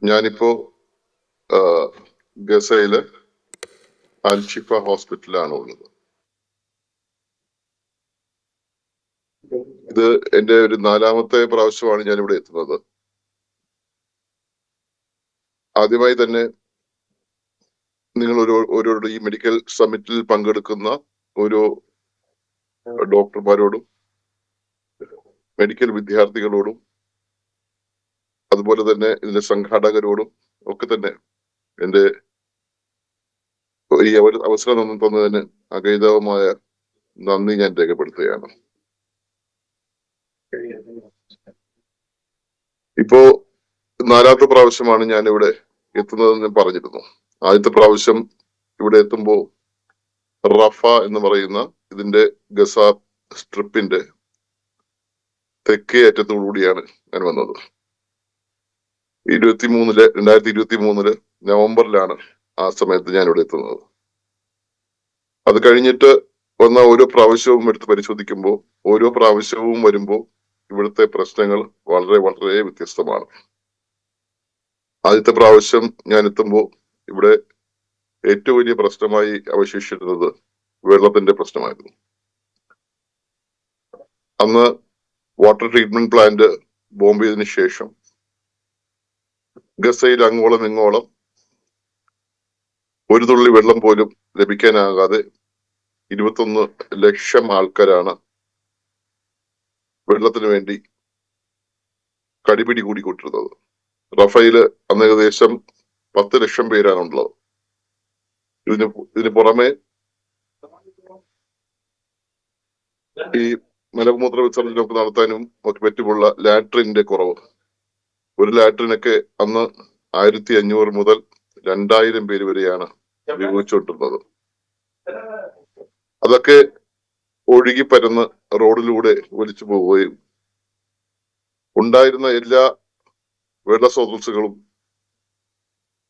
ഞാനിപ്പോ ഗസയിലെ അൽഷിഫ ഹോസ്പിറ്റലിലാണ് ഉള്ളത്. ഇത് എന്റെ ഒരു 4ാമത്തെ പ്രാവശ്യമാണ് ഞാൻ ഇവിടെ എത്തുന്നത്. ആദ്യമായി തന്നെ നിങ്ങൾ ഓരോ ഈ മെഡിക്കൽ സമ്മിറ്റിൽ പങ്കെടുക്കുന്ന ഓരോ ഡോക്ടർമാരോടും മെഡിക്കൽ വിദ്യാർത്ഥികളോടും അതുപോലെ തന്നെ ഇതിന്റെ സംഘാടകരോടും ഒക്കെ തന്നെ എന്റെ ഈ അവസരം തന്നതിന് അഗൈതവമായ നന്ദി ഞാൻ രേഖപ്പെടുത്തുകയാണ്. ഇപ്പോ 4ാമത്തെ പ്രാവശ്യമാണ് ഞാൻ ഇവിടെ എത്തുന്നതെന്ന് ഞാൻ പറഞ്ഞിരുന്നു. ആദ്യത്തെ പ്രാവശ്യം ഇവിടെ എത്തുമ്പോൾ റഫ എന്ന് പറയുന്ന ഇതിന്റെ ഗസ സ്ട്രിപ്പിന്റെ തെക്കേ അറ്റത്തോടുകൂടിയാണ് ഞാൻ വന്നത്. 2023 നവംബറിലാണ് ആ സമയത്ത് ഞാൻ ഇവിടെ എത്തുന്നത്. അത് കഴിഞ്ഞിട്ട് വന്ന ഓരോ പ്രാവശ്യവും എടുത്ത് പരിശോധിക്കുമ്പോൾ ഓരോ പ്രാവശ്യവും വരുമ്പോൾ ഇവിടുത്തെ പ്രശ്നങ്ങൾ വളരെ വളരെ വ്യത്യസ്തമാണ്. ആദ്യത്തെ പ്രാവശ്യം ഞാൻ എത്തുമ്പോൾ ഇവിടെ ഏറ്റവും വലിയ പ്രശ്നമായി അവശേഷിച്ചിരുന്നത് വെള്ളത്തിന്റെ പ്രശ്നമായിരുന്നു. അന്ന് വാട്ടർ ട്രീറ്റ്മെന്റ് പ്ലാന്റ് ബോംബ് ചെയ്തതിനു ശേഷം ഗസയിൽ അങ്ങോളം ഇങ്ങോളം ഒരു തുള്ളി വെള്ളം പോലും ലഭിക്കാനാകാതെ 21 ലക്ഷം ആൾക്കാരാണ് വെള്ളത്തിന് വേണ്ടി കടിപിടി കൂടിക്കൊണ്ടിരുന്നത്. റഫയില് അന്ന് ഏകദേശം 10 ലക്ഷം പേരാണുള്ളത്. ഇതിന് പുറമെ ഈ മലമൂത്ര വിസർജനമൊക്കെ നടത്താനും ഒക്കെ പറ്റുമുള്ള ലാട്രിന്റെ കുറവ്. ഒരു ലാട്രിനൊക്കെ അന്ന് 1500 മുതൽ 2000 പേര് വരെയാണ് ഉപയോഗിച്ചുകൊണ്ടിരുന്നത്. അതൊക്കെ ഒഴുകി പരന്ന് റോഡിലൂടെ ഒലിച്ചു പോവുകയും ഉണ്ടായിരുന്ന എല്ലാ വെള്ള സ്രോതസ്സുകളും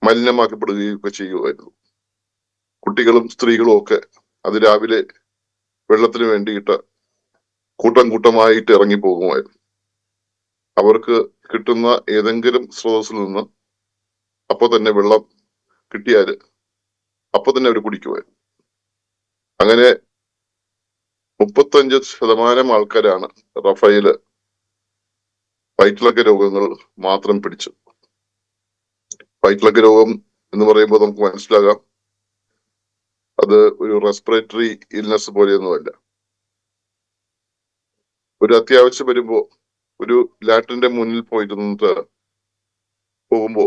മലിനമാക്കപ്പെടുകയും ഒക്കെ ചെയ്യുമായിരുന്നു. കുട്ടികളും സ്ത്രീകളും ഒക്കെ അതിരാവിലെ വെള്ളത്തിന് വേണ്ടിയിട്ട് കൂട്ടം കൂട്ടമായിട്ട് ഇറങ്ങി പോകുമായിരുന്നു. അവർക്ക് കിട്ടുന്ന ഏതെങ്കിലും സ്രോതസ്സിൽ നിന്ന് അപ്പൊ തന്നെ വെള്ളം കിട്ടിയാല് അപ്പൊ തന്നെ അവർ കുടിക്കുമായിരുന്നു. അങ്ങനെ 35% ആൾക്കാരാണ് റഫയില് വയറ്റിളക്ക രോഗങ്ങൾ മാത്രം പിടിച്ചു. വയറ്റിളക്ക രോഗം എന്ന് പറയുമ്പോൾ നമുക്ക് മനസ്സിലാകാം, അത് ഒരു റെസ്പിറേറ്ററി ഇൽനെസ് പോലെയൊന്നുമല്ല. ഒരു അത്യാവശ്യം വരുമ്പോ ഒരു ലാട്രിന്റെ മുന്നിൽ പോയിരുന്നിട്ട് പോകുമ്പോ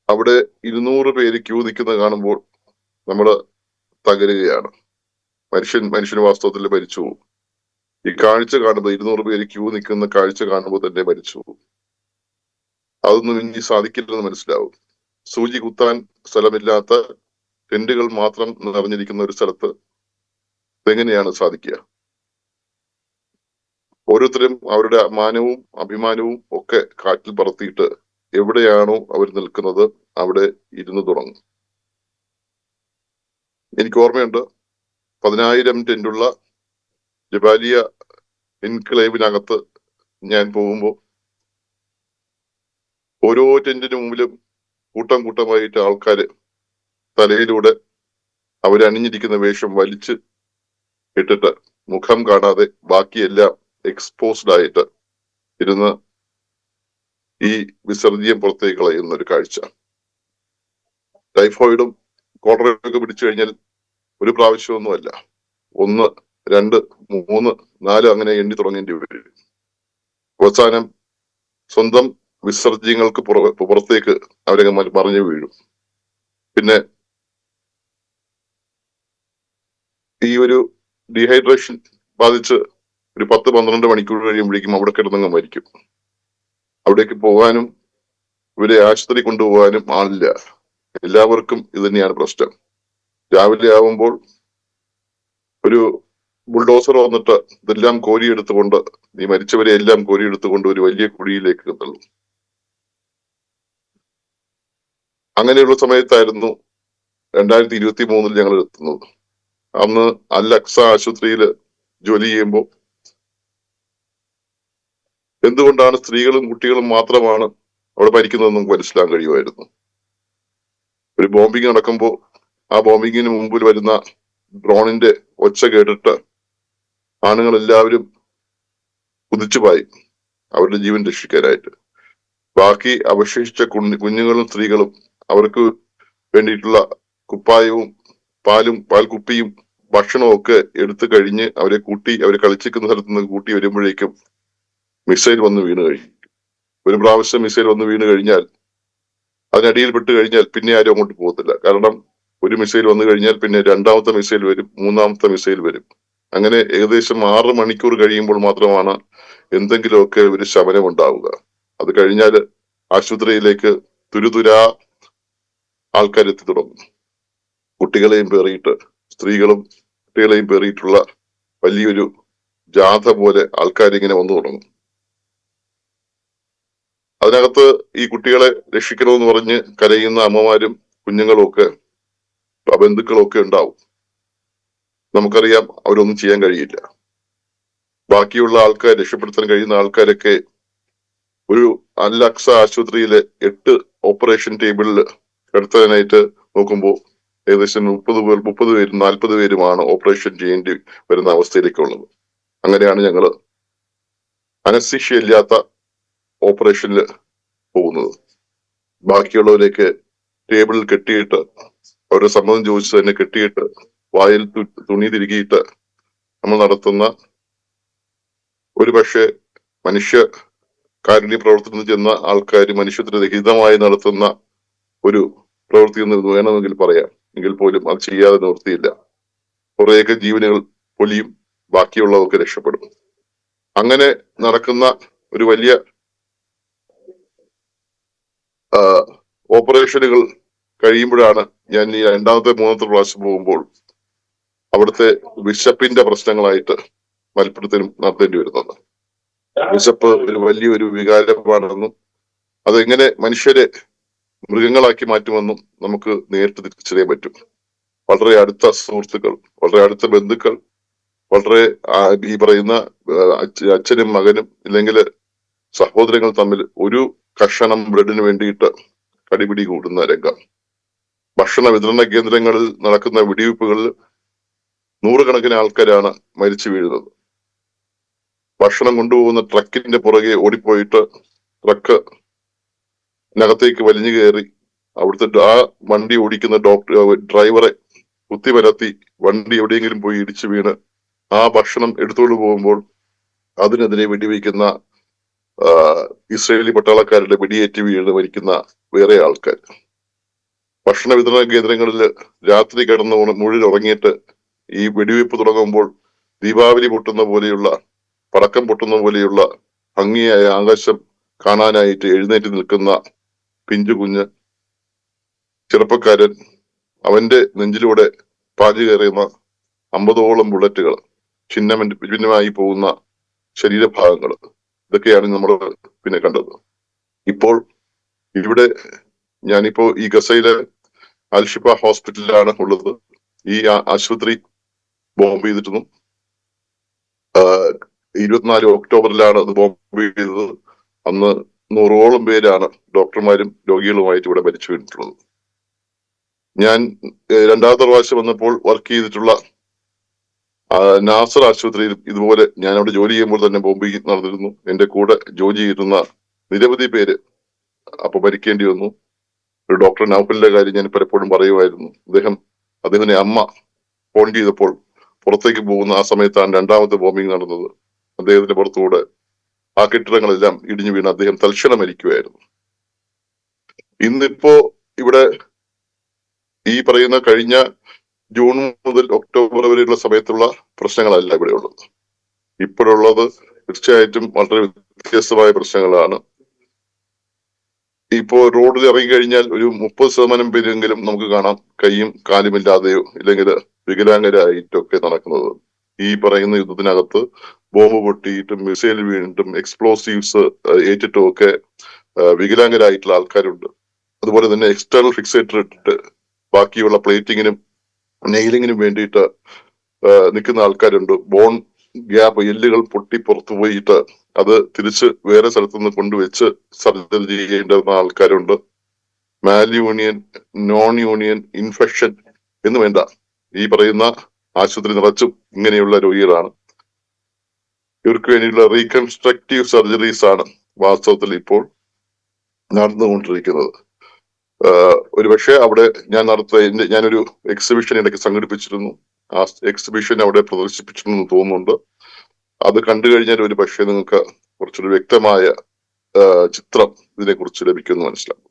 അവിടെ 200 പേര് ക്യൂ നിൽക്കുന്ന കാണുമ്പോൾ നമ്മള് തകരുകയാണ്. മനുഷ്യന് വാസ്തവത്തിൽ മരിച്ചു പോകും. ഈ കാഴ്ച കാണുമ്പോൾ 200 പേര് ക്യൂ നിൽക്കുന്ന കാഴ്ച കാണുമ്പോൾ തന്നെ മരിച്ചു പോകും. അതൊന്നും ഇനി സാധിക്കില്ലെന്ന് മനസ്സിലാവും. സൂചി കുത്താൻ സ്ഥലമില്ലാത്ത ടെന്റുകൾ മാത്രം നിറഞ്ഞിരിക്കുന്ന ഒരു സ്ഥലത്ത് ഇതെങ്ങനെയാണ് സാധിക്കുക? ഓരോരുത്തരും അവരുടെ മാനവും അഭിമാനവും ഒക്കെ കാറ്റിൽ പറത്തിയിട്ട് എവിടെയാണോ അവർ നിൽക്കുന്നത് അവിടെ ഇരുന്ന് തുടങ്ങും. എനിക്ക് ഓർമ്മയുണ്ട്, 10,000 ടെന്റുള്ള ജബാലിയ എൻക്ലേവിനകത്ത് ഞാൻ പോകുമ്പോൾ ഓരോ ടെന്റിന് മുമ്പിലും കൂട്ടം കൂട്ടമായിട്ട് ആൾക്കാര് തലയിലൂടെ അവരണിഞ്ഞിരിക്കുന്ന വേഷം വലിച്ച് ഇട്ടിട്ട് മുഖം കാണാതെ ബാക്കിയെല്ലാം എക്സ്പോസ്ഡ് ആയിട്ട് ഇരുന്ന് ഈ വിസർജ്യം പുറത്തേക്ക് കളയുന്ന ഒരു കാഴ്ച. ടൈഫോയിഡും കോളറയൊക്കെ പിടിച്ചു കഴിഞ്ഞാൽ ഒരു പ്രാവശ്യമൊന്നുമല്ല, 1, 2, 3, 4 അങ്ങനെ എണ്ണി തുടങ്ങേണ്ടി വരും. അവസാനം സ്വന്തം വിസർജ്യങ്ങൾക്ക് പുറത്തേക്ക് അവരങ്ങ് മറിഞ്ഞു വീഴും. പിന്നെ ഈ ഒരു ഡീഹൈഡ്രേഷൻ ബാധിച്ച് ഒരു 10-12 മണിക്കൂർ കഴിയുമ്പോഴേക്കും അവിടെ കിടന്നങ്ങ് മരിക്കും. അവിടേക്ക് പോകാനും ഇവരെ ആശുപത്രി കൊണ്ടുപോകാനും ആളില്ല. എല്ലാവർക്കും ഇത് തന്നെയാണ് പ്രശ്നം. രാവിലെ ആവുമ്പോൾ ഒരു ബുൾഡോസർ വന്നിട്ട് ഇതെല്ലാം കോരിയെടുത്തുകൊണ്ട്, ഈ മരിച്ചവരെ എല്ലാം കോരിയെടുത്തുകൊണ്ട് ഒരു വലിയ കുഴിയിലേക്ക് തള്ളും. അങ്ങനെയുള്ള സമയത്തായിരുന്നു 2023 ഞങ്ങൾ എത്തുന്നത്. അന്ന് അൽ അക്സ ആശുപത്രിയിൽ ജോലി ചെയ്യുമ്പോൾ എന്തുകൊണ്ടാണ് സ്ത്രീകളും കുട്ടികളും മാത്രമാണ് അവിടെ മരിക്കുന്നതെന്ന് നമുക്ക് മനസ്സിലാക്കാൻ കഴിയുമായിരുന്നു. ഒരു ബോംബിങ് നടക്കുമ്പോൾ ആ ബോംബിങ്ങിന് മുമ്പിൽ വരുന്ന ഡ്രോണിന്റെ ഒച്ച കേട്ടിട്ട് ആണുങ്ങൾ എല്ലാവരും കുതിച്ചുപായി അവരുടെ ജീവൻ രക്ഷിക്കാനായിട്ട്. ബാക്കി അവശേഷിച്ച കുഞ്ഞുങ്ങളും സ്ത്രീകളും അവർക്ക് വേണ്ടിയിട്ടുള്ള കുപ്പായവും പാൽക്കുപ്പിയും ഭക്ഷണവും ഒക്കെ എടുത്തു കഴിഞ്ഞ് അവരെ കളിച്ചിരിക്കുന്ന സ്ഥലത്ത് നിന്ന് കൂട്ടി വരുമ്പോഴേക്കും മിസൈൽ വന്ന് വീണ് കഴിഞ്ഞു. ഒരു പ്രാവശ്യം മിസൈൽ വന്ന് വീണ് കഴിഞ്ഞാൽ അതിനടിയിൽ പെട്ട് കഴിഞ്ഞാൽ പിന്നെ ആരും അങ്ങോട്ട് പോകത്തില്ല. കാരണം ഒരു മിസൈൽ വന്നു കഴിഞ്ഞാൽ പിന്നെ രണ്ടാമത്തെ മിസൈൽ വരും, മൂന്നാമത്തെ മിസൈൽ വരും. അങ്ങനെ ഏകദേശം 6 മണിക്കൂർ കഴിയുമ്പോൾ മാത്രമാണ് എന്തെങ്കിലുമൊക്കെ ഒരു ശമനം ഉണ്ടാവുക. അത് കഴിഞ്ഞാൽ ആശുപത്രിയിലേക്ക് തുരുതുരാ ആൾക്കാരെത്തി തുടങ്ങും. കുട്ടികളെയും പേറിയിട്ട്, സ്ത്രീകളും കുട്ടികളെയും പേറിയിട്ടുള്ള വലിയൊരു ജാഥ പോലെ ആൾക്കാരിങ്ങനെ വന്നു തുടങ്ങും. അതിനകത്ത് ഈ കുട്ടികളെ രക്ഷിക്കണമെന്ന് പറഞ്ഞ് കരയുന്ന അമ്മമാരും കുഞ്ഞുങ്ങളും ഒക്കെ ബന്ധുക്കളും ഒക്കെ ഉണ്ടാവും. നമുക്കറിയാം അവരൊന്നും ചെയ്യാൻ കഴിയില്ല. ബാക്കിയുള്ള ആൾക്കാർ, രക്ഷപ്പെടുത്താൻ കഴിയുന്ന ആൾക്കാരൊക്കെ ഒരു അൽ അക്സ ആശുപത്രിയിലെ 8 ഓപ്പറേഷൻ ടേബിളിൽ കിടത്താനായിട്ട് നോക്കുമ്പോൾ ഏകദേശം 30 പേരും 40 പേരുമാണ് ഓപ്പറേഷൻ ചെയ്യേണ്ടി വരുന്ന അവസ്ഥയിലേക്കുള്ളത്. അങ്ങനെയാണ് ഞങ്ങള് അനസ്തീഷ്യ ഇല്ലാത്ത ഓപ്പറേഷനിൽ പോകുന്നത്. ബാക്കിയുള്ളവരെയൊക്കെ ടേബിളിൽ കെട്ടിയിട്ട്, അവരുടെ സമ്മതം ചോദിച്ചു തന്നെ കെട്ടിയിട്ട്, വായിൽ തുണി തിരുകിയിട്ട് നമ്മൾ നടത്തുന്ന ഒരു പക്ഷേ മനുഷ്യ കാരുണ്യ പ്രവർത്തനത്തിൽ ചെന്ന ആൾക്കാർ മനുഷ്യത്വരഹിതമായി നടത്തുന്ന ഒരു പ്രവൃത്തി എന്ന് വേണമെങ്കിൽ പറയാം. എങ്കിൽ പോലും അത് ചെയ്യാതെ നിവൃത്തിയില്ല. കുറേയൊക്കെ ജീവനുകൾ പൊലിയും, ബാക്കിയുള്ളവർക്ക് രക്ഷപ്പെടും. അങ്ങനെ നടക്കുന്ന ഒരു വലിയ ഓപ്പറേഷനുകൾ കഴിയുമ്പോഴാണ് ഞാൻ ഈ മൂന്നാമത്തെ പ്രാവശ്യം പോകുമ്പോൾ അവിടുത്തെ വിശപ്പിന്റെ പ്രശ്നങ്ങളായിട്ട് മൽപ്പിടുത്തലും നടത്തേണ്ടി വരുന്നത്. വിശപ്പ് ഒരു വലിയൊരു വികാരമാണെന്നും അതെങ്ങനെ മനുഷ്യരെ മൃഗങ്ങളാക്കി മാറ്റുമെന്നും നമുക്ക് നേരിട്ട് തിരിച്ചറിയാൻ പറ്റും. വളരെ അടുത്ത സുഹൃത്തുക്കൾ, വളരെ അടുത്ത ബന്ധുക്കൾ, വളരെ ഈ പറയുന്ന അച്ഛനും മകനും ഇല്ലെങ്കിൽ സഹോദരങ്ങൾ തമ്മിൽ ഒരു കഷണം ബ്രെഡിന് വേണ്ടിയിട്ട് കടിപിടി കൂടുന്ന രംഗം. ഭക്ഷണ വിതരണ കേന്ദ്രങ്ങളിൽ നടക്കുന്ന വെടിവെപ്പുകളിൽ 100 കണക്കിന് ആൾക്കാരാണ് മരിച്ചു വീഴുന്നത്. ഭക്ഷണം കൊണ്ടുപോകുന്ന ട്രക്കിന്റെ പുറകെ ഓടിപ്പോയിട്ട് ട്രക്കിനകത്തേക്ക് വലിഞ്ഞു കയറി അവിടുത്തെ ആ വണ്ടി ഓടിക്കുന്ന ഡ്രൈവറെ കുത്തിപരത്തി വണ്ടി എവിടെയെങ്കിലും പോയി ഇടിച്ചു വീണ് ആ ഭക്ഷണം എടുത്തുകൊണ്ട് പോകുമ്പോൾ അതിനെതിരെ വെടിവെക്കുന്ന ഇസ്രയേലി പട്ടാളക്കാരുടെ വെടിയേറ്റ് വീണ് മരിക്കുന്ന വേറെ ആൾക്കാർ. ഭക്ഷണ വിതരണ കേന്ദ്രങ്ങളിൽ രാത്രി കിടന്ന് മുഴുവൻ ഉറങ്ങിയിട്ട് ഈ വെടിവെപ്പ് തുടങ്ങുമ്പോൾ ദീപാവലി പൊട്ടുന്ന പോലെയുള്ള, പടക്കം പൊട്ടുന്ന പോലെയുള്ള ഭംഗിയായ ആകാശം കാണാനായിട്ട് എഴുന്നേറ്റ് നിൽക്കുന്ന പിഞ്ചു കുഞ്ഞ് ചെറുപ്പക്കാരൻ, അവന്റെ നെഞ്ചിലൂടെ പാഞ്ഞു കയറുന്ന 50ഓളം ബുള്ളറ്റുകൾ, ഭിന്നമായി പോകുന്ന ശരീരഭാഗങ്ങൾ, ഇതൊക്കെയാണ് നമ്മൾ പിന്നെ കണ്ടത്. ഇപ്പോൾ ഇവിടെ ഞാനിപ്പോ ഈ ഗസയിലെ അൽഷിഫ ഹോസ്പിറ്റലിലാണ് ഉള്ളത്. ഈ ആശുപത്രി ബോംബ് ചെയ്തിരുന്നു. 24 ഒക്ടോബറിലാണ് അത് ബോംബ് ചെയ്തത്. അന്ന് 100ഓളം പേരാണ് ഡോക്ടർമാരും രോഗികളുമായിട്ട് ഇവിടെ മരിച്ചു വീണിട്ടുള്ളത്. ഞാൻ രണ്ടാമത്തെ പ്രാവശ്യം വന്നപ്പോൾ വർക്ക് ചെയ്തിട്ടുള്ള നാസർ ആശുപത്രിയിൽ ഇതുപോലെ ഞാൻ അവിടെ ജോലി ചെയ്യുമ്പോൾ തന്നെ ബോംബിങ് നടന്നിരുന്നു. എന്റെ കൂടെ ജോലി ചെയ്തിരുന്ന നിരവധി പേര് അപ്പൊ മരിക്കേണ്ടി വന്നു. ഒരു ഡോക്ടർ നൗഫലിന്റെ കാര്യം ഞാൻ പലപ്പോഴും പറയുമായിരുന്നു. അദ്ദേഹത്തിന്റെ അമ്മ ഫോൺ ചെയ്തപ്പോൾ പുറത്തേക്ക് പോകുന്ന ആ സമയത്താണ് രണ്ടാമത്തെ ബോംബിങ് നടന്നത്. അദ്ദേഹത്തിന്റെ പുറത്തുകൂടെ ആ കെട്ടിടങ്ങളെല്ലാം ഇടിഞ്ഞു വീണ് അദ്ദേഹം തൽക്ഷണം മരിക്കുകയായിരുന്നു. ഇന്നിപ്പോ ഇവിടെ ഈ പറയുന്ന കഴിഞ്ഞ ജൂൺ മുതൽ ഒക്ടോബർ വരെയുള്ള സമയത്തുള്ള പ്രശ്നങ്ങളല്ല ഇവിടെ ഉള്ളത്. ഇപ്പോഴുള്ളത് തീർച്ചയായിട്ടും വളരെ വ്യത്യസ്തമായ പ്രശ്നങ്ങളാണ്. ഇപ്പോ റോഡിൽ ഇറങ്ങിക്കഴിഞ്ഞാൽ ഒരു 30% പേരെങ്കിലും നമുക്ക് കാണാം കൈയും കാലുമില്ലാതെയോ ഇല്ലെങ്കിൽ വികലാംഗരായിട്ടൊക്കെ നടക്കുന്നത്. ഈ പറയുന്ന യുദ്ധത്തിനകത്ത് ബോംബ് പൊട്ടിയിട്ടും മിസൈൽ വീണിട്ടും എക്സ്പ്ലോസീവ്സ് ഏറ്റിട്ടും ഒക്കെ വികലാംഗരായിട്ടുള്ള ആൾക്കാരുണ്ട്. അതുപോലെ തന്നെ എക്സ്റ്റേണൽ ഫിക്സേറ്റർ ഇട്ടിട്ട് ബാക്കിയുള്ള പ്ലേറ്റിങ്ങിനും നെയിലിങ്ങിനും വേണ്ടിയിട്ട് നിൽക്കുന്ന ആൾക്കാരുണ്ട്. ബോൺ ഗ്യാപ്പ്, എല്ലുകൾ പൊട്ടി പുറത്തു പോയിട്ട് അത് തിരിച്ച് വേറെ സ്ഥലത്തുനിന്ന് കൊണ്ടുവച്ച് സർജറി ചെയ്യേണ്ടുന്ന ആൾക്കാരുണ്ട്. മാൽ യൂണിയൻ, നോൺ യൂണിയൻ ഇൻഫെക്ഷൻ എന്ന് വേണ്ട, ഈ പറയുന്ന ആശുപത്രി നിറച്ചും ഇങ്ങനെയുള്ള രോഗികളാണ്. ഇവർക്ക് വേണ്ടിയുള്ള റീകൺസ്ട്രക്റ്റീവ് സർജറീസ് ആണ് വാസ്തവത്തിൽ ഇപ്പോൾ നടന്നുകൊണ്ടിരിക്കുന്നത്. ഒരുപക്ഷെ അവിടെ ഞാനൊരു എക്സിബിഷൻ ഇടയ്ക്ക് സംഘടിപ്പിച്ചിരുന്നു. ആ എക്സിബിഷൻ അവിടെ പ്രദർശിപ്പിച്ചിരുന്നു തോന്നുന്നുണ്ട്. അത് കണ്ടു കഴിഞ്ഞാൽ ഒരു പക്ഷേ നിങ്ങൾക്ക് കുറച്ചൊരു വ്യക്തമായ ചിത്രം ഇതിനെക്കുറിച്ച് ലഭിക്കുമെന്ന് മനസ്സിലാക്കും.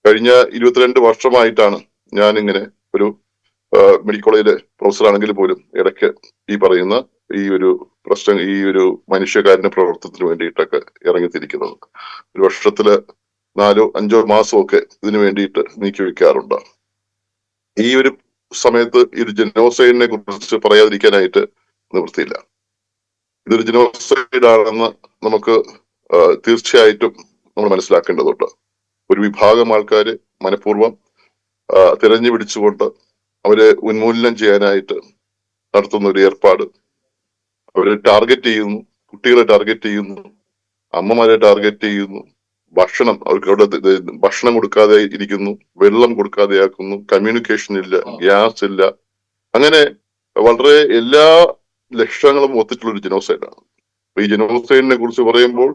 കഴിഞ്ഞ 22 വർഷമായിട്ടാണ് ഞാനിങ്ങനെ ഒരു മെഡിക്കൽ കോളേജിലെ പ്രൊഫസർ ആണെങ്കിൽ പോലും ഇടയ്ക്ക് ഈ പറയുന്ന ഈ ഒരു മനുഷ്യകാരുണ്യ പ്രവർത്തനത്തിന് വേണ്ടിയിട്ടൊക്കെ ഇറങ്ങിത്തിരിക്കുന്നത്. ഒരു വർഷത്തില് 4-5 മാസമൊക്കെ ഇതിനു വേണ്ടിയിട്ട് നീക്കി വെക്കാറുണ്ട്. ഈ ഒരു സമയത്ത് ഒരു ജനോസൈഡിനെ കുറിച്ച് പറയാതിരിക്കാനായിട്ട് നിവൃത്തിയില്ല. ഇതൊരു ജനോസൈഡ് ആണെന്ന് നമുക്ക് തീർച്ചയായിട്ടും നമ്മൾ മനസ്സിലാക്കേണ്ടതുണ്ട്. ഒരു വിഭാഗം ആൾക്കാര് മനഃപൂർവ്വം തിരഞ്ഞു പിടിച്ചുകൊണ്ട് അവരെ ഉന്മൂലനം ചെയ്യാനായിട്ട് നടത്തുന്ന ഒരു ഏർപ്പാട്. അവരെ ടാർഗറ്റ് ചെയ്യുന്നു, കുട്ടികളെ ടാർഗറ്റ് ചെയ്യുന്നു, അമ്മമാരെ ടാർഗറ്റ് ചെയ്യുന്നു, അവർക്ക് അവിടെ ഭക്ഷണം കൊടുക്കാതെ ഇരിക്കുന്നു, വെള്ളം കൊടുക്കാതെ ആക്കുന്നു, കമ്മ്യൂണിക്കേഷൻ ഇല്ല, ഗ്യാസ് ഇല്ല. അങ്ങനെ വളരെ എല്ലാ ലക്ഷണങ്ങളും ഒത്തിട്ടുള്ള ഒരു ജനോസൈഡാണ്. ഈ ജനോസൈഡിനെ കുറിച്ച് പറയുമ്പോൾ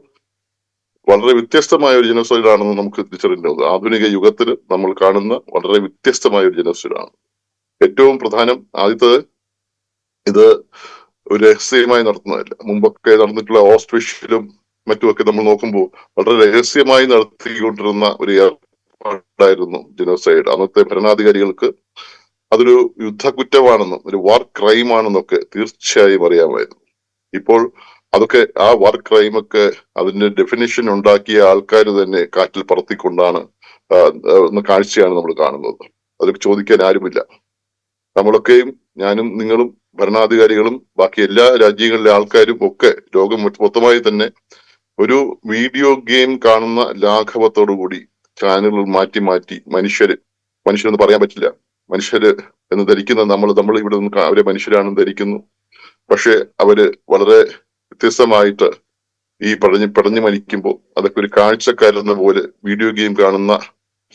വളരെ വ്യത്യസ്തമായ ഒരു ജനോസൈഡ് ആണെന്ന് നമുക്ക് തിരിച്ചറിയേണ്ടത്. ആധുനിക യുഗത്തിൽ നമ്മൾ കാണുന്ന വളരെ വ്യത്യസ്തമായ ഒരു ജനോസൈഡാണ്. ഏറ്റവും പ്രധാനം, ആദ്യത്തെ ഇത് ഒരു രഹസ്യമായി നടത്തുന്നതല്ല. മുമ്പൊക്കെ നടന്നിട്ടുള്ള ഓസ്ട്രിച്ചിലും മറ്റുമൊക്കെ നമ്മൾ നോക്കുമ്പോൾ വളരെ രഹസ്യമായി നടത്തിക്കൊണ്ടിരുന്ന ഒരു ഏർപ്പാടായിരുന്നു ജനോസൈഡ്. അന്നത്തെ ഭരണാധികാരികൾക്ക് അതൊരു യുദ്ധക്കുറ്റമാണെന്നും ഒരു വാർ ക്രൈം ആണെന്നൊക്കെ തീർച്ചയായും അറിയാമായിരുന്നു. ഇപ്പോൾ അതൊക്കെ ആ വാർ ക്രൈം ഒക്കെ അതിന്റെ ഡെഫിനിഷൻ ഉണ്ടാക്കിയ ആൾക്കാർ തന്നെ കാറ്റിൽ പറത്തിക്കൊണ്ടാണ് കാഴ്ചയാണ് നമ്മൾ കാണുന്നത്. അതൊക്കെ ചോദിക്കാൻ ആരുമില്ല. നമ്മളൊക്കെയും, ഞാനും നിങ്ങളും ഭരണാധികാരികളും ബാക്കി എല്ലാ രാജ്യങ്ങളിലെ ആൾക്കാരും ഒക്കെ ലോകം മൊത്തമായി തന്നെ വീഡിയോ ഗെയിം കാണുന്ന ലാഘവത്തോടു കൂടി ചാനലുകൾ മാറ്റി മാറ്റി മനുഷ്യരെന്ന് പറയാൻ പറ്റില്ല, മനുഷ്യര് എന്ന് ധരിക്കുന്ന നമ്മൾ ഇവിടെ നിന്ന് അവരെ മനുഷ്യരാണെന്ന് ധരിക്കുന്നു. പക്ഷെ അവര് വളരെ വ്യത്യസ്തമായിട്ട് ഈ പടഞ്ഞു മരിക്കുമ്പോൾ അതൊക്കെ ഒരു കാഴ്ചക്കാരെന്ന പോലെ വീഡിയോ ഗെയിം കാണുന്ന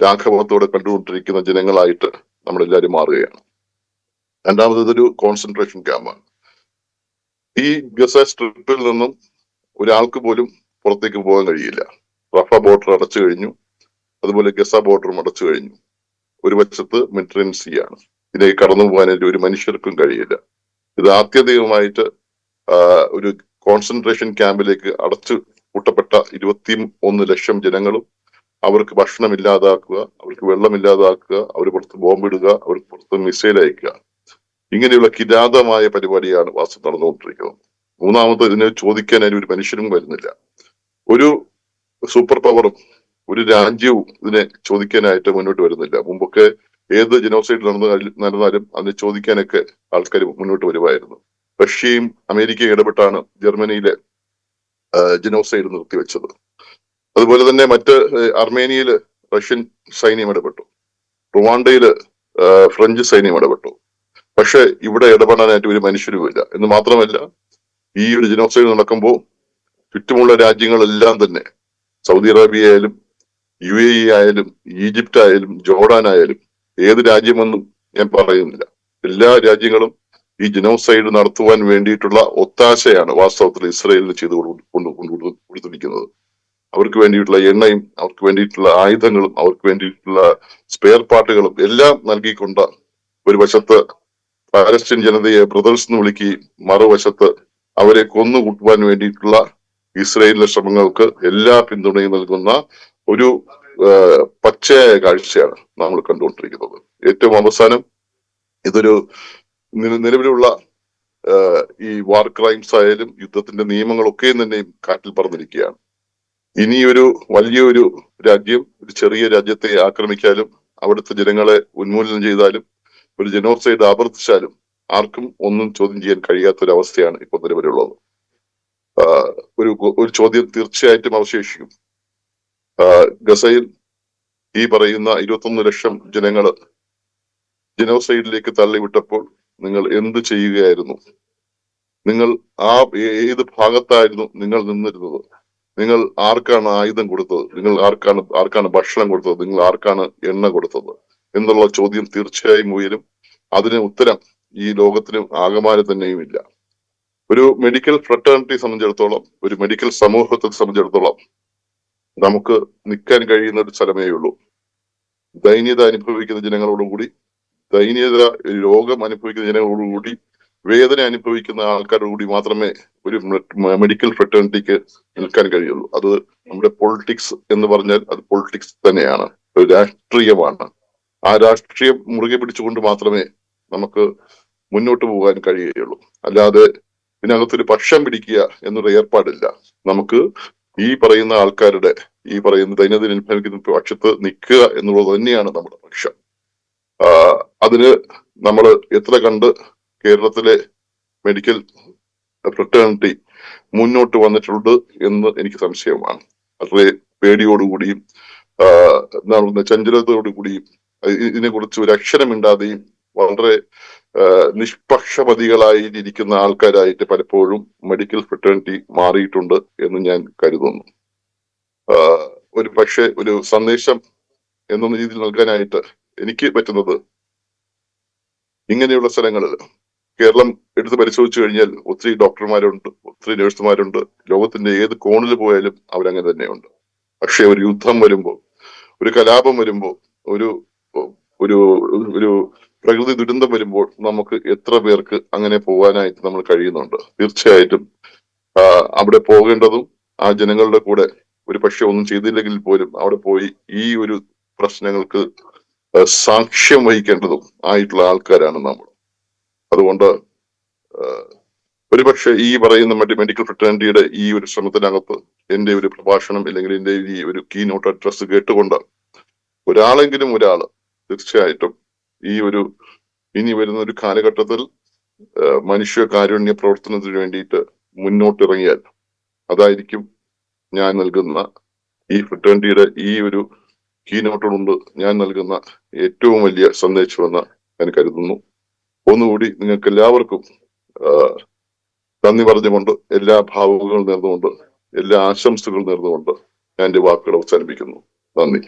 ലാഘവത്തോടെ കണ്ടുകൊണ്ടിരിക്കുന്ന ജനങ്ങളായിട്ട് നമ്മളെല്ലാവരും മാറുകയാണ്. രണ്ടാമത് ഇതൊരു കോൺസെൻട്രേഷൻ ക്യാമ്പാണ്. ഈ ഗസ സ്ട്രിപ്പിൽ നിന്നും ഒരാൾക്ക് പോലും പുറത്തേക്ക് പോകാൻ കഴിയില്ല. റഫ ബോർഡർ അടച്ചു കഴിഞ്ഞു, അതുപോലെ ഗസ ബോർഡറും അടച്ചു കഴിഞ്ഞു. ഒരു വശത്ത് മെഡിറ്ററേനിയൻ സീ ആണ്. ഇതിലേക്ക് കടന്നു പോകാനായിട്ട് ഒരു മനുഷ്യർക്കും കഴിയില്ല. ഇത് ആത്യന്തികമായിട്ട് ഒരു കോൺസെൻട്രേഷൻ ക്യാമ്പിലേക്ക് അടച്ചു പൂട്ടപ്പെട്ട 21 ലക്ഷം ജനങ്ങളും അവർക്ക് ഭക്ഷണം ഇല്ലാതാക്കുക, അവർക്ക് വെള്ളം ഇല്ലാതാക്കുക, അവർ പുറത്ത് ബോംബിടുക, അവർക്ക് പുറത്ത് മിസൈൽ അയക്കുക, ഇങ്ങനെയുള്ള കിരാതമായ പരിപാടിയാണ് വാസ്തു നടന്നുകൊണ്ടിരിക്കുന്നത്. മൂന്നാമത്, ഇതിനെ ചോദിക്കാനായി ഒരു മനുഷ്യനും വരുന്നില്ല. ഒരു സൂപ്പർ പവറും ഒരു രാജ്യവും ഇതിനെ ചോദിക്കാനായിട്ട് മുന്നോട്ട് വരുന്നില്ല. മുമ്പൊക്കെ ഏത് ജനോസൈഡ് നടന്നാലും അതിനെ ചോദിക്കാനൊക്കെ ആൾക്കാർ മുന്നോട്ട് വരുമായിരുന്നു. റഷ്യയും അമേരിക്കയും ഇടപെട്ടാണ് ജർമ്മനിയിലെ ജനോസൈഡ് നിർത്തിവെച്ചത്. അതുപോലെ തന്നെ അർമേനിയയില് റഷ്യൻ സൈന്യം ഇടപെട്ടു, റുവാണ്ടയില് ഫ്രഞ്ച് സൈന്യം ഇടപെട്ടു. പക്ഷെ ഇവിടെ ഇടപെടാനായിട്ട് ഒരു മനുഷ്യരുമില്ല. എന്ന് മാത്രമല്ല, ഈ ഒരു ജനോസൈഡ് നടക്കുമ്പോൾ ചുറ്റുമുള്ള രാജ്യങ്ങളെല്ലാം തന്നെ, സൗദി അറേബ്യ ആയാലും UAE ആയാലും ഈജിപ്റ്റ് ആയാലും ജോർഡാൻ ആയാലും ഏത് രാജ്യമെന്നും ഞാൻ പറയുന്നില്ല, എല്ലാ രാജ്യങ്ങളും ഈ ജനോസൈഡ് നടത്തുവാൻ വേണ്ടിയിട്ടുള്ള ഒത്താശയാണ് വാസ്തവത്തിൽ ഇസ്രായേലിന് ചെയ്തു കൊടുത്തിരിക്കുന്നത്. അവർക്ക് വേണ്ടിയിട്ടുള്ള എണ്ണയും അവർക്ക് വേണ്ടിയിട്ടുള്ള ആയുധങ്ങളും അവർക്ക് വേണ്ടിയിട്ടുള്ള സ്പെയർ പാർട്ടുകളും എല്ലാം നൽകിക്കൊണ്ട് ഒരു വശത്ത് പാലസ്തീൻ ജനതയെ ബ്രദേഴ്സ് എന്ന് വിളിക്കുകയും മറുവശത്ത് അവരെ കൊന്നുകൂട്ടുവാൻ വേണ്ടിയിട്ടുള്ള ഇസ്രായേലിന്റെ ശ്രമങ്ങൾക്ക് എല്ലാ പിന്തുണയും നൽകുന്ന ഒരു പച്ചയായ കാഴ്ചയാണ് നമ്മൾ കണ്ടുകൊണ്ടിരിക്കുന്നത്. ഏറ്റവും അവസാനം ഇതൊരു നിലവിലുള്ള ഈ വാർ ക്രൈംസ് ആയാലും യുദ്ധത്തിന്റെ നിയമങ്ങളൊക്കെ തന്നെയും കാറ്റിൽ പറന്നിരിക്കുകയാണ്. ഇനിയൊരു വലിയൊരു രാജ്യം ഒരു ചെറിയ രാജ്യത്തെ ആക്രമിച്ചാലും അവിടുത്തെ ജനങ്ങളെ ഉന്മൂലനം ചെയ്താലും ഒരു ജനോസൈഡ് ആവർത്തിച്ചാലും ആർക്കും ഒന്നും ചോദ്യം ചെയ്യാൻ കഴിയാത്തൊരവസ്ഥയാണ് ഇപ്പോൾ നിലവിലുള്ളത്. ഒരു ചോദ്യം തീർച്ചയായിട്ടും അവശേഷിക്കും. ഗസയിൽ ഈ പറയുന്ന 21 ലക്ഷം ജനങ്ങള് ജനോസൈഡിലേക്ക് തള്ളിവിട്ടപ്പോൾ നിങ്ങൾ എന്ത് ചെയ്യുകയായിരുന്നു? നിങ്ങൾ ആ ഏത് ഭാഗത്തായിരുന്നു നിങ്ങൾ നിന്നിരുന്നത്? നിങ്ങൾ ആർക്കാണ് ആയുധം കൊടുത്തത്? നിങ്ങൾ ആർക്കാണ് ഭക്ഷണം കൊടുത്തത്? നിങ്ങൾ ആർക്കാണ് എണ്ണ കൊടുത്തത് എന്നുള്ള ചോദ്യം തീർച്ചയായും ഉയരും. അതിന് ഉത്തരം ഈ ലോകത്തിനും ആകമാനം തന്നെയും ഇല്ല. ഒരു മെഡിക്കൽ ഫ്രട്ടേണിറ്റി സംബന്ധിച്ചിടത്തോളം, ഒരു മെഡിക്കൽ സമൂഹത്തെ സംബന്ധിച്ചിടത്തോളം നമുക്ക് നിൽക്കാൻ കഴിയുന്ന ഒരു സ്ഥലമേ ഉള്ളൂ. ദൈന്യത അനുഭവിക്കുന്ന ജനങ്ങളോടുകൂടി, ദൈന്യത രോഗം അനുഭവിക്കുന്ന ജനങ്ങളോടുകൂടി, വേദന അനുഭവിക്കുന്ന ആൾക്കാരോടുകൂടി മാത്രമേ ഒരു മെഡിക്കൽ ഫ്രട്ടേണിറ്റിക്ക് നിൽക്കാൻ കഴിയുള്ളൂ. അത് നമ്മുടെ പൊളിറ്റിക്സ് എന്ന് പറഞ്ഞാൽ അത് പൊളിറ്റിക്സ് തന്നെയാണ്, ഒരു രാഷ്ട്രീയമാണ്. ആ രാഷ്ട്രീയം മുറുകെ പിടിച്ചുകൊണ്ട് മാത്രമേ നമുക്ക് മുന്നോട്ട് പോകാൻ കഴിയുകയുള്ളൂ. അല്ലാതെ ഇതിനകത്തൊരു പക്ഷം പിടിക്കുക എന്നൊരു ഏർപ്പാടില്ല. നമുക്ക് ഈ പറയുന്ന ആൾക്കാരുടെ, ഈ പറയുന്ന ദൈനംദിന അനുഭവിക്കുന്ന പക്ഷത്ത് നിൽക്കുക എന്നുള്ളത് തന്നെയാണ് നമ്മുടെ പക്ഷം. അതിന് നമ്മൾ എത്ര കണ്ട് കേരളത്തിലെ മെഡിക്കൽ ഫ്രട്ടേണിറ്റി മുന്നോട്ട് വന്നിട്ടുണ്ട് എന്ന് എനിക്ക് സംശയമാണ്. വളരെ പേടിയോടുകൂടിയും ചഞ്ചലതയോടുകൂടിയും ഇതിനെക്കുറിച്ച് ഒരു അക്ഷരമിണ്ടാതെയും വളരെ നിഷ്പക്ഷപതികളായി ഇരിക്കുന്ന ആൾക്കാരായിട്ട് പലപ്പോഴും മെഡിക്കൽ ഫ്രട്ടേണിറ്റി മാറിയിട്ടുണ്ട് എന്ന് ഞാൻ കരുതുന്നു. ഒരു പക്ഷേ ഒരു സന്ദേശം എന്ന രീതിയിൽ നൽകാനായിട്ട് എനിക്ക് പറ്റുന്നത്, ഇങ്ങനെയുള്ള സ്ഥലങ്ങളിൽ കേരളം എടുത്ത് പരിശോധിച്ചു കഴിഞ്ഞാൽ ഒത്തിരി ഡോക്ടർമാരുണ്ട്, ഒത്തിരി നഴ്സുമാരുണ്ട്. ലോകത്തിന്റെ ഏത് കോണിൽ പോയാലും അവരങ്ങനെ തന്നെയുണ്ട്. പക്ഷെ ഒരു യുദ്ധം വരുമ്പോ, ഒരു കലാപം വരുമ്പോ, ഒരു ഒരു ഒരു പ്രകൃതി ദുരന്തം വരുമ്പോൾ നമുക്ക് എത്ര പേർക്ക് അങ്ങനെ പോകാനായിട്ട് നമ്മൾ കഴിയുന്നുണ്ട്? തീർച്ചയായിട്ടും അവിടെ പോകേണ്ടതും ആ ജനങ്ങളുടെ കൂടെ ഒരു പക്ഷെ ഒന്നും ചെയ്തില്ലെങ്കിൽ പോലും അവിടെ പോയി ഈ ഒരു പ്രശ്നങ്ങൾക്ക് സാക്ഷ്യം വഹിക്കേണ്ടതും ആയിട്ടുള്ള ആൾക്കാരാണ് നമ്മൾ. അതുകൊണ്ട് ഒരുപക്ഷെ ഈ പറയുന്ന മെഡിക്കൽ ഫ്രട്ടേണിറ്റിയുടെ ഈ ഒരു ശ്രമത്തിനകത്ത് എന്റെ ഒരു പ്രഭാഷണം അല്ലെങ്കിൽ എന്റെ ഈ ഒരു കീ നോട്ട് അഡ്രസ് കേട്ടുകൊണ്ട് ഒരാളെങ്കിലും ഒരാള് തീർച്ചയായിട്ടും ഈ ഒരു ഇനി വരുന്ന ഒരു കാലഘട്ടത്തിൽ മനുഷ്യ കാരുണ്യ പ്രവർത്തനത്തിന് വേണ്ടിയിട്ട് മുന്നോട്ടിറങ്ങിയാൽ അതായിരിക്കും ഞാൻ നൽകുന്ന ഈ ഫ്രട്ടേണിറ്റിയുടെ ഈ ഒരു കീ നോട്ടുകൊണ്ട് ഞാൻ നൽകുന്ന ഏറ്റവും വലിയ സന്ദേശമെന്ന് ഞാൻ കരുതുന്നു. ഒന്നുകൂടി നിങ്ങൾക്ക് എല്ലാവർക്കും നന്ദി പറഞ്ഞുകൊണ്ട്, എല്ലാ ഭാവുകങ്ങളും നേർന്നുകൊണ്ട്, എല്ലാ ആശംസകളും നേർന്നുകൊണ്ട് ഞാൻ എന്റെ വാക്കുകൾ അവസാനിപ്പിക്കുന്നു. നന്ദി.